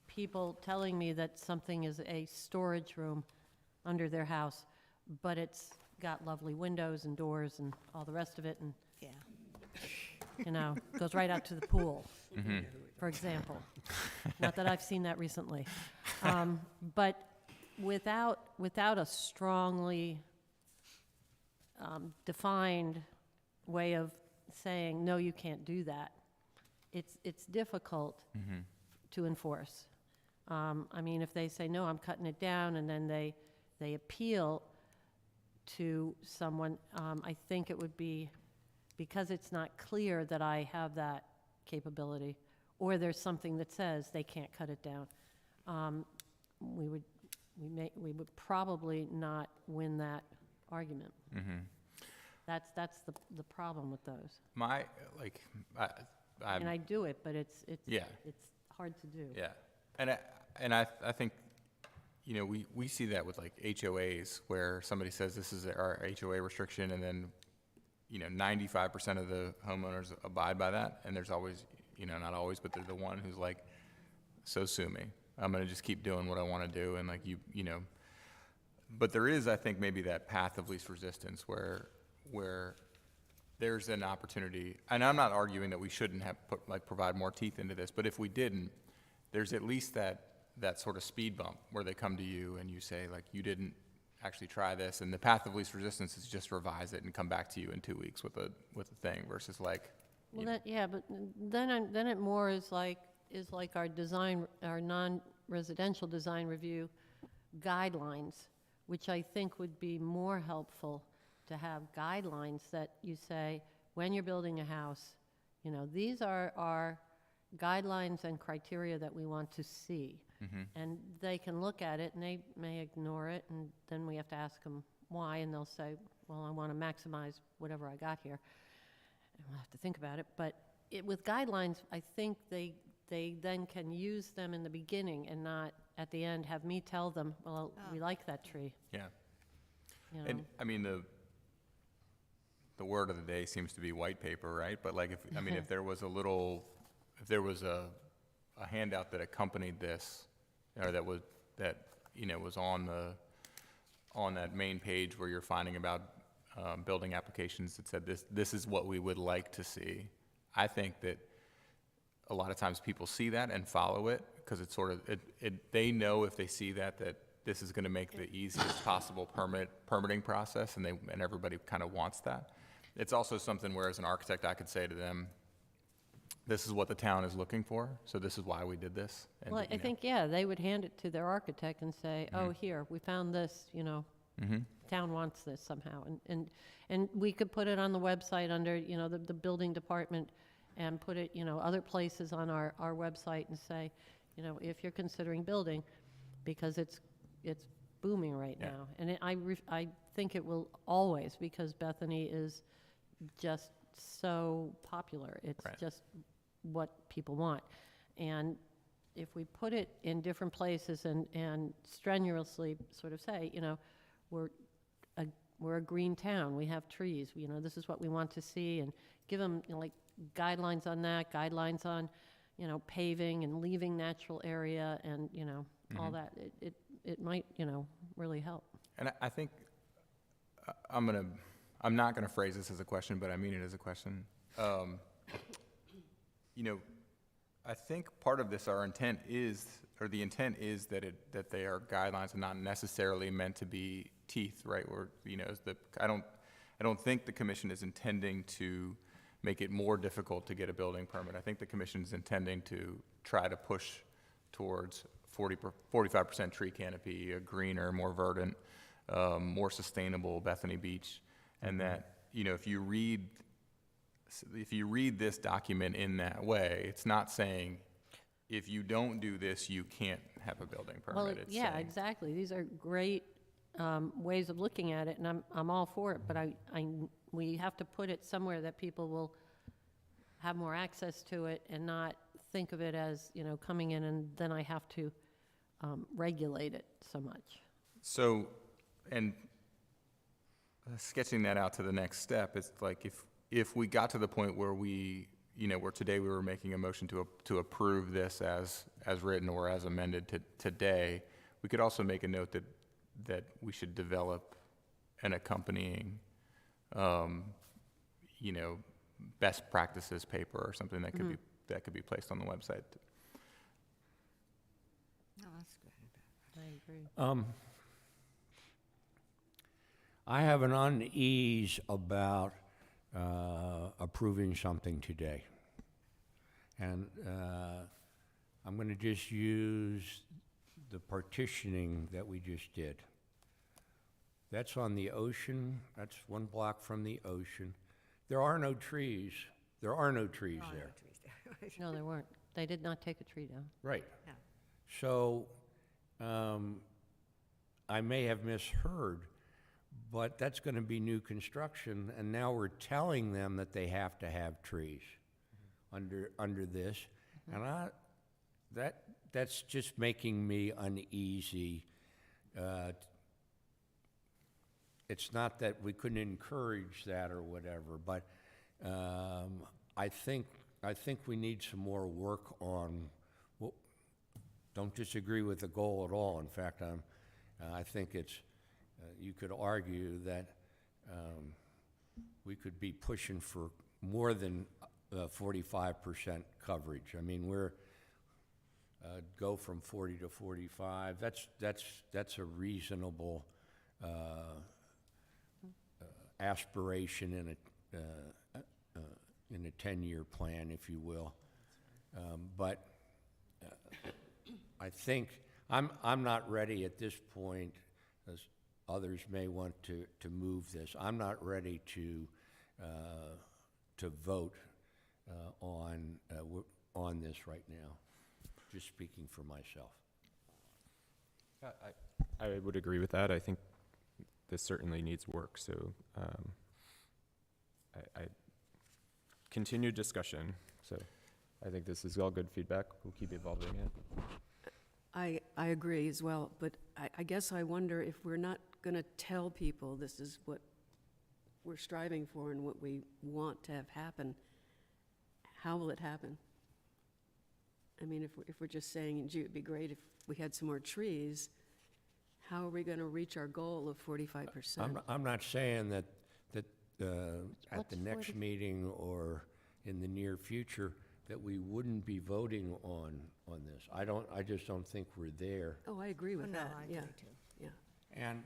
people telling me that something is a storage room under their house, but it's got lovely windows and doors and all the rest of it, and, Yeah. goes right out to the pool, for example. Not that I've seen that recently. But without a strongly defined way of saying, no, you can't do that, it's difficult to enforce. I mean, if they say, no, I'm cutting it down, and then they appeal to someone, I think it would be, because it's not clear that I have that capability, or there's something that says they can't cut it down, we would probably not win that argument. That's the problem with those. My, like, And I do it, but it's Yeah. it's hard to do. Yeah, and I think, you know, we see that with like HOAs, where somebody says this is our HOA restriction, and then, you know, 95% of the homeowners abide by that, and there's always, you know, not always, but they're the one who's like, so sue me. I'm gonna just keep doing what I wanna do, and like, you know. But there is, I think, maybe that path of least resistance where there's an opportunity, and I'm not arguing that we shouldn't have provide more teeth into this, but if we didn't, there's at least that sort of speed bump where they come to you and you say, like, you didn't actually try this, and the path of least resistance is just revise it and come back to you in 2 weeks with a thing versus like, Well, but then it more is like our design, our non-residential design review guidelines, which I think would be more helpful to have guidelines that you say, when you're building a house, you know, these are our guidelines and criteria that we want to see. And they can look at it and they may ignore it, and then we have to ask them why, and they'll say, well, I want to maximize whatever I got here. And we'll have to think about it. But with guidelines, I think they then can use them in the beginning and not at the end have me tell them, well, we like that tree. yeah. You know? And, I mean, the word of the day seems to be white paper, right? But like, if there was a handout that accompanied this, or that was on that main page where you're finding about building applications that said this is what we would like to see. I think that a lot of times people see that and follow it, because it's sort of, they know if they see that this is gonna make the easiest possible permitting process, and everybody kind of wants that. It's also something where, as an architect, I could say to them, this is what the town is looking for, so this is why we did this. And, Well, you I know. think, yeah, they would hand it to their architect and say, oh, here, we found this, you know, town wants this somehow. And we could put it on the website under, you know, the building department, and put it, you know, other places on our website and say, you know, if you're considering building, because it's booming right Yeah. now. And I think it will always, because Bethany is just so popular. It's Right. just what people want. And if we put it in different places and strenuously sort of say, you know, we're a green town, we have trees, you know, this is what we want to see, and give them, you know, like guidelines on that, guidelines on, you know, paving and leaving natural area, and, you know, all that, it might, you know, really help. And I think, I'm not gonna phrase this as a question, but I mean it as a question. You know, I think part of this, the intent is that they are guidelines and not necessarily meant to be teeth, right? Or, you know, I don't think the commission is intending to make it more difficult to get a building permit. I think the commission is intending to try to push towards 45% tree canopy, a greener, more verdant, more sustainable Bethany Beach. And that, you know, if you read this document in that way, it's not saying, if you don't do this, you can't have a building permit. Well, It's yeah, saying- exactly. These are great ways of looking at it, and I'm all for it, but we have to put it somewhere that people will have more access to it and not think of it as, you know, coming in and then I have to regulate it so much. So, and sketching that out to the next step, it's like, if we got to the point where where today we were making a motion to approve this as written or as amended today, we could also make a note that we should develop an accompanying, best practices paper or something that could be placed on the website. No, that's good. I agree. I have an unease about approving something today. And I'm going to just use the partitioning that we just did. That's on the ocean, that's 1 block from the ocean. There are no trees, there are no trees Oh, no there. trees there. No, there weren't. They did not take a tree down. Right. No. So, I may have misheard, but that's going to be new construction, and now we're telling them that they have to have trees under this. And that's just making me uneasy. It's not that we couldn't encourage that or whatever, but I think we need some more work on. Don't disagree with the goal at all. In fact, I think it's. You could argue that we could be pushing for more than 45% coverage. I mean, we're go from 40 to 45. That's a reasonable aspiration in a 10-year plan, if you will. But I think I'm not ready at this point, as others may want to move this. I'm not ready to vote on this right now. Just speaking for myself. I would agree with that. I think this certainly needs work, so I continued discussion, so I think this is all good feedback. We'll keep evolving it. I agree as well, but I guess I wonder if we're not going to tell people this is what we're striving for and what we want to have happen, how will it happen? I mean, if we're just saying, gee, it'd be great if we had some more trees, how are we going to reach our goal of 45%? I'm not saying that at What's the next 40? meeting or in the near future that we wouldn't be voting on this. I just don't think we're there. Oh, I agree with No, that, I yeah, agree too. yeah. And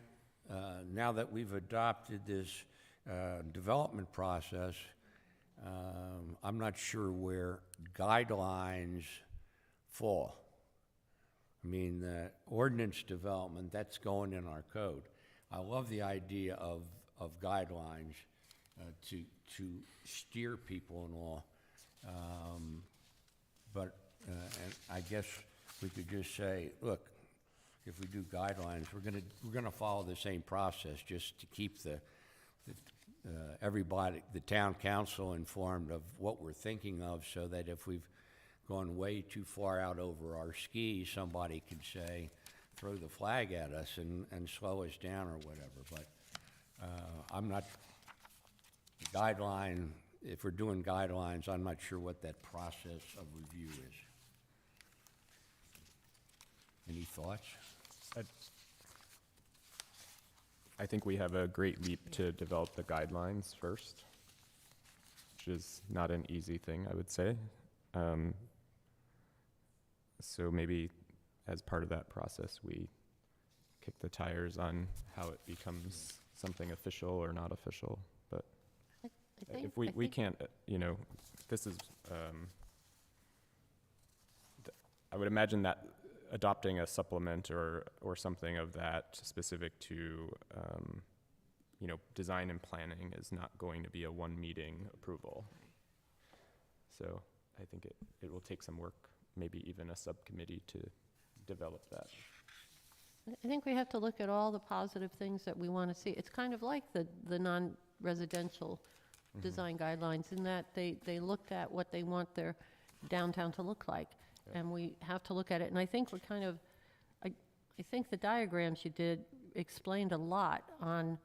now that we've adopted this development process, I'm not sure where guidelines fall. I mean, the ordinance development, that's going in our code. I love the idea of guidelines to steer people and all. But and I guess we could just say, look, if we do guidelines, we're gonna follow the same process just to keep everybody, the town council informed of what we're thinking of, so that if we've gone way too far out over our skis, somebody could say, throw the flag at us and slow us down or whatever. But I'm not, if we're doing guidelines, I'm not sure what that process of review is. Any thoughts? I think we have a great leap to develop the guidelines first, which is not an easy thing, I would say. So maybe as part of that process, we kick the tires on how it becomes something official or not official. But I think- if we I think- can't, this is, I would imagine that adopting a supplement or something of that specific to, design and planning is not going to be a one-meeting approval. So I think it will take some work, maybe even a subcommittee to develop that. I think we have to look at all the positive things that we want to see. It's kind of like the non-residential design guidelines in that they looked at what they want their downtown to look like. And we have to look at it. And I think we're kind of, I think the diagrams you did explained a lot on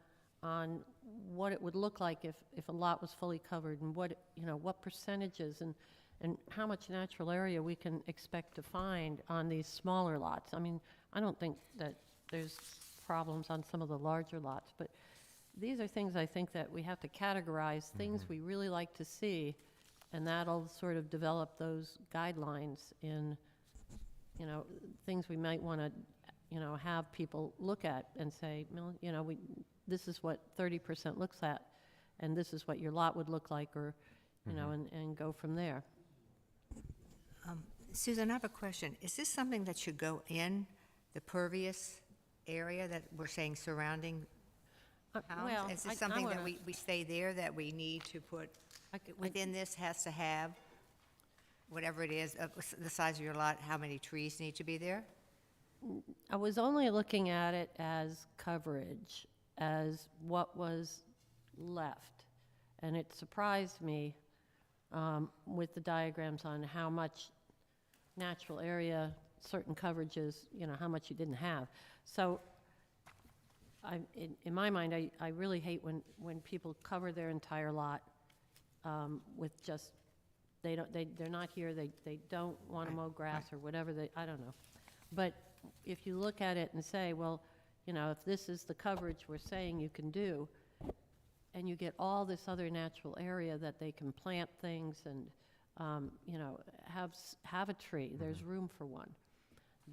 what it would look like if a lot was fully covered and what percentages and how much natural area we can expect to find on these smaller lots. I mean, I don't think that there's problems on some of the larger lots, but these are things I think that we have to categorize, things we really like to see, and that'll sort of develop those guidelines in, things we might want to, have people look at and say, well, this is what 30% looks at, and this is what your lot would look like, or, and go from there. Susan, I have a question. Is this something that should go in the pervious area that we're saying surrounding Well, towns? Is I this something that wanna- we stay there, that we need to put, within this has to have, whatever it is, the size of your lot, how many trees need to be there? I was only looking at it as coverage, as what was left. And it surprised me with the diagrams on how much natural area, certain coverages, how much you didn't have. So in my mind, I really hate when people cover their entire lot with just, they're not here, they don't want to mow grass or whatever, I don't know. But if you look at it and say, well, if this is the coverage we're saying you can do, and you get all this other natural area that they can plant things and, have a tree, there's room for one.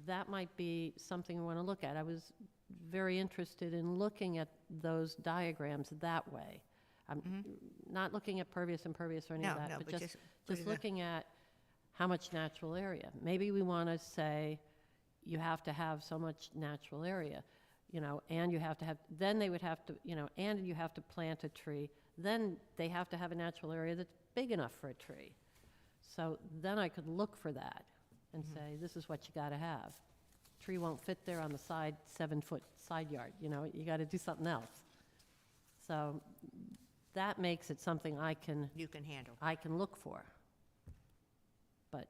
That might be something we want to look at. I was very interested in looking at those diagrams that way. I'm not looking at pervious, impervious, or any of No, that, no, but but just put it looking at how much natural area. Maybe we want to say you have to have so much natural area, and you have to have, then they would have to, and you have to plant a tree. Then they have to have a natural area that's big enough for a tree. So then I could look for that and say, this is what you got to have. Tree won't fit there on the side, 7-foot side yard, you got to do something else. So that makes it something You can handle. I can look for. But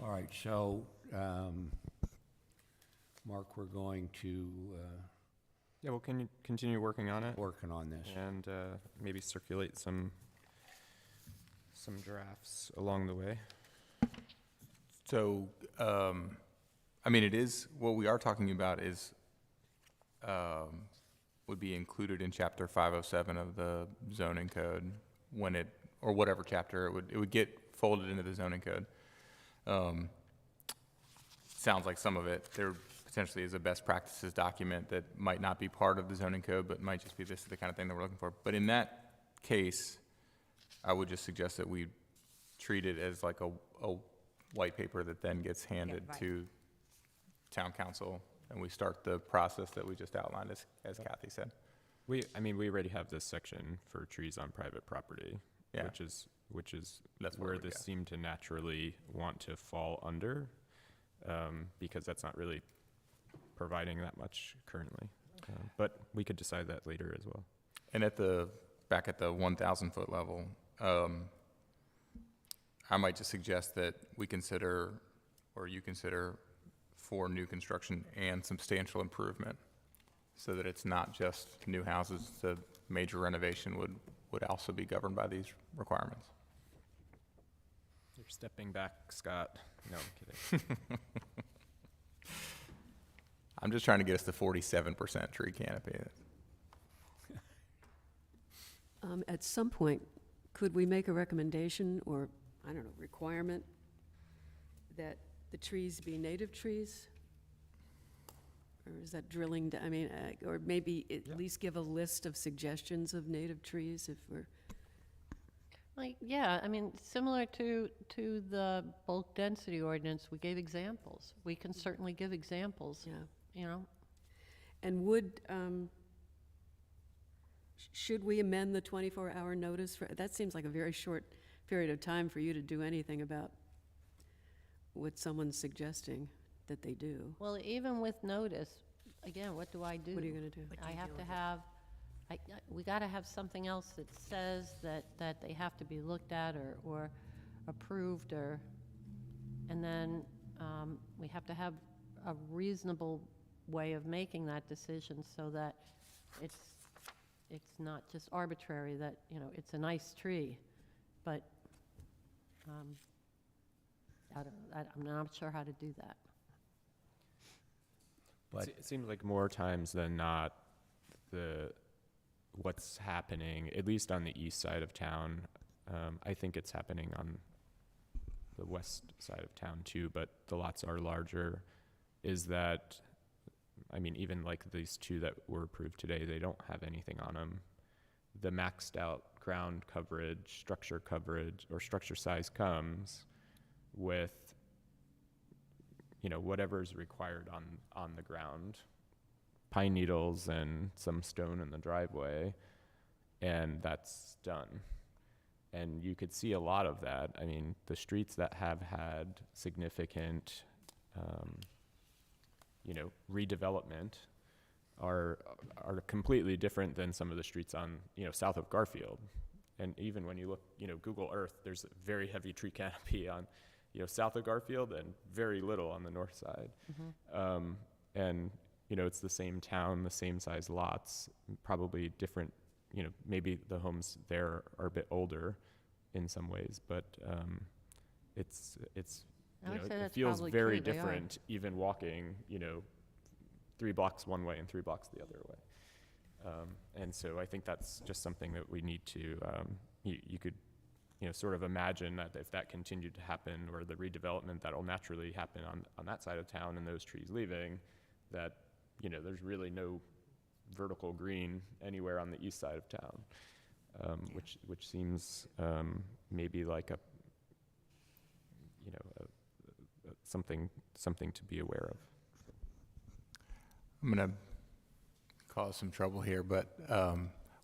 All right, so, Mark, we're going to, Yeah, we'll continue working on it working on this. and maybe circulate some drafts along the way. So, it is, what we are talking about is, would be included in chapter 507 of the zoning code when it, or whatever chapter, it would get folded into the zoning code. Sounds like some of it, there potentially is a best practices document that might not be part of the zoning code, but might just be this is the kind of thing that we're looking for. But in that case, I would just suggest that we treat it as like a white paper that then gets handed right. to town council, and we start the process that we just outlined, as Kathy said. We already have this section for trees on private property, Yeah. which is That's where where we this go. seemed to naturally want to fall under, because that's not really providing that much currently. But we could decide that later as well. And back at the 1,000-foot level, I might just suggest that we consider, or you consider, for new construction and substantial improvement, so that it's not just new houses. The major renovation would also be governed by these requirements. You're stepping back, Scott. No, I'm kidding. I'm just trying to get us to 47% tree canopy. At some point, could we make a recommendation or, I don't know, requirement that the trees be native trees? Or is that drilling, or maybe at least give a list of suggestions of native trees if we're, similar to the bulk density ordinance, we gave examples. We can certainly give examples, yeah. And should we amend the 24-hour notice that seems like a very short period of time for you to do anything about what someone's suggesting that they do. Well, even with notice, again, what do I do? What are you going to do? I have to have, we got to have something else that says that they have to be looked at or approved and then we have to have a reasonable way of making that decision so that it's not just arbitrary, that, it's a nice tree, but I'm not sure how to do that. But It seems like more times than not, what's happening, at least on the east side of town, I think it's happening on the west side of town too, but the lots are larger, is that, even like these two that were approved today, they don't have anything on them. The maxed out ground coverage, structure coverage, or structure size comes with, you know, whatever's required on the ground, pine needles and some stone in the driveway, and that's done. And you could see a lot of that. I mean, the streets that have had significant, you know, redevelopment are completely different than some of the streets on, you know, south of Garfield. And even when you look, you know, Google Earth, there's a very heavy tree canopy on, you know, south of Garfield and very little on the north side. And, you know, it's the same town, the same size lots, probably different, you know, maybe the homes there are a bit older in some ways, but it's I you would know, say it that's feels probably very true, they are. different even walking, you know, 3 blocks one way and 3 blocks the other way. And so I think that's just something that we need to, you could, you know, sort of imagine that if that continued to happen, or the redevelopment that'll naturally happen on that side of town and those trees leaving, that, you know, there's really no vertical green anywhere on the east side of town, which seems maybe like a, you know, something to be aware of. I'm going to cause some trouble here, but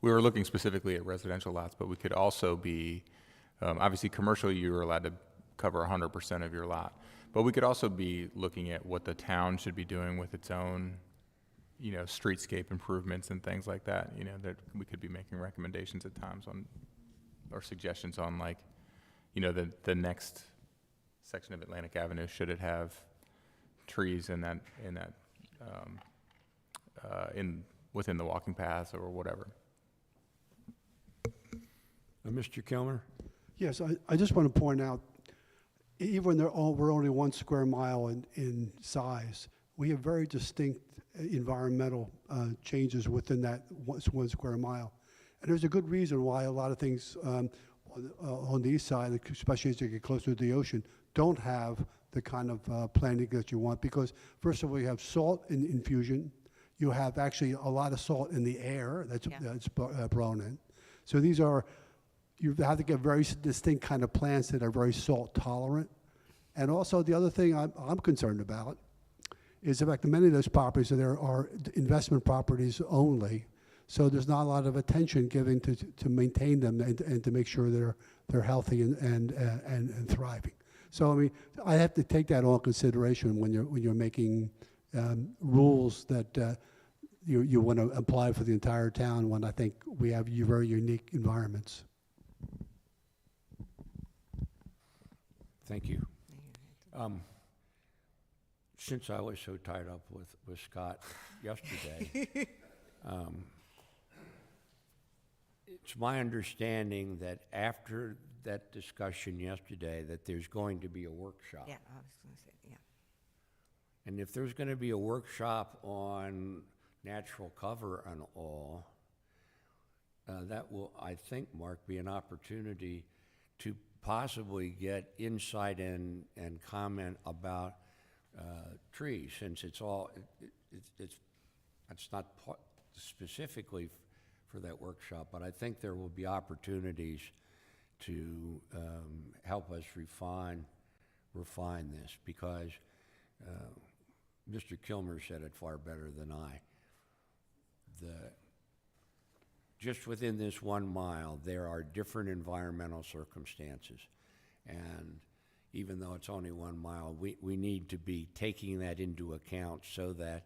we were looking specifically at residential lots, but we could also be, obviously commercial, you're allowed to cover 100% of your lot, but we could also be looking at what the town should be doing with its own, you know, streetscape improvements and things like that, you know, that we could be making recommendations at times on, or suggestions on, like, you know, the next section of Atlantic Avenue, should it have trees in that, within the walking paths or whatever. Mr. Kilmer? Yes, I just want to point out, even though we're only 1 square mile in size, we have very distinct environmental changes within that 1 square mile. And there's a good reason why a lot of things on the east side, especially as you get closer to the ocean, don't have the kind of planting that you want. Because first of all, you have salt infusion. You have actually a lot of salt in the air that's blown in. So these are, you have to get very distinct kind of plants that are very salt tolerant. And also the other thing I'm concerned about is the fact that many of those properties there are investment properties only. So there's not a lot of attention given to maintain them and to make sure they're healthy and thriving. So I mean, I have to take that all in consideration when you're making rules that you want to apply for the entire town, when I think we have very unique environments. Thank you. Since I was so tied up with Scott yesterday, it's my understanding that after that discussion yesterday, that there's going to be a workshop. Yeah, I was going to say, yeah. And if there's going to be a workshop on natural cover and all, that will, I think, Mark, be an opportunity to possibly get insight and comment about trees, since it's all, it's not specifically for that workshop, but I think there will be opportunities to help us refine this, because Mr. Kilmer said it far better than I. Just within this 1 mile, there are different environmental circumstances. And even though it's only 1 mile, we need to be taking that into account so that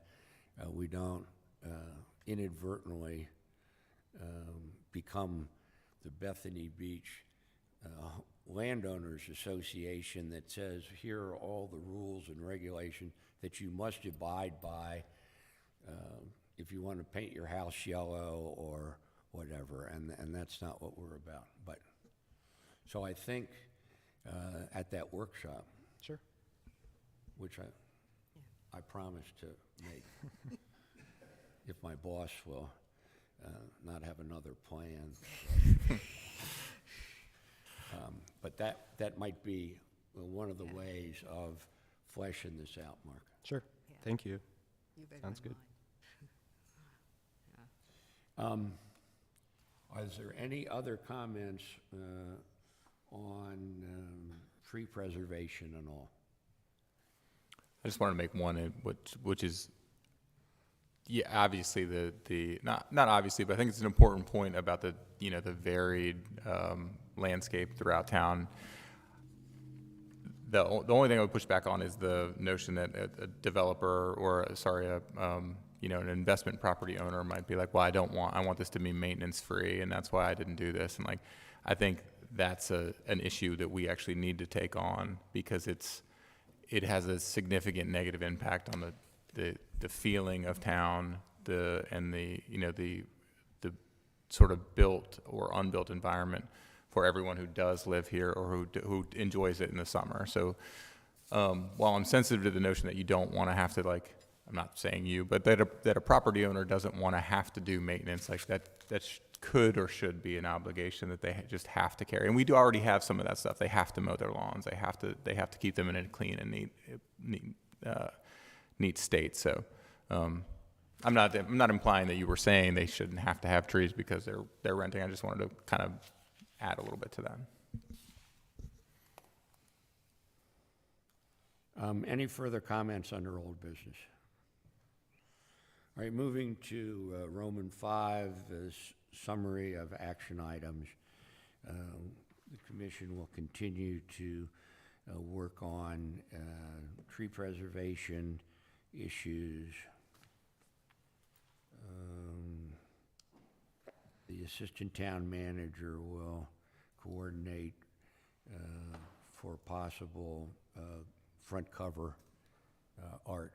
we don't inadvertently become the Bethany Beach Landowners Association that says, here are all the rules and regulations that you must abide by if you want to paint your house yellow or whatever, and that's not what we're about. But so I think at that workshop, Sure. which I promise to make, if my boss will not have another plan. But that might be one of the ways of fleshing this out, Mark. Sure. Thank you. You better Sounds run good. mine. Is there any other comments on tree preservation and all? I just wanted to make one, which is, yeah, obviously not obviously, but I think it's an important point about the varied landscape throughout town. The only thing I would push back on is the notion that a developer or, an investment property owner might be like, well, I want this to be maintenance free, and that's why I didn't do this. And I think that's an issue that we actually need to take on, because it has a significant negative impact on the feeling of town, and the sort of built or unbuilt environment for everyone who does live here or who enjoys it in the summer. So while I'm sensitive to the notion that you don't want to have to, I'm not saying you, but that a property owner doesn't want to have to do maintenance, that could or should be an obligation that they just have to carry. And we do already have some of that stuff. They have to mow their lawns. They have to keep them in a clean and neat state. So I'm not implying that you were saying they shouldn't have to have trees because they're renting. I just wanted to kind of add a little bit to that. Any further comments under old business? All right, moving to Roman 5, summary of action items. The commission will continue to work on tree preservation issues. The assistant town manager will coordinate for possible front cover art.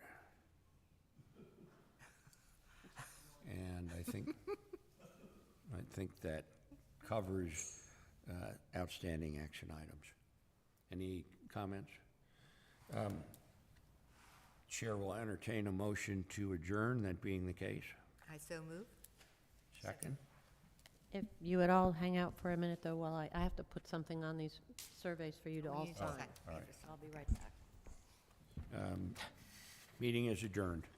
And I think that covers outstanding action items. Any comments? Chair will entertain a motion to adjourn, that being the case. I so move. Second? If you would all hang out for a minute, though, while I have to put something on these surveys for you to all You sign. decide. I'll be right back. Meeting is adjourned.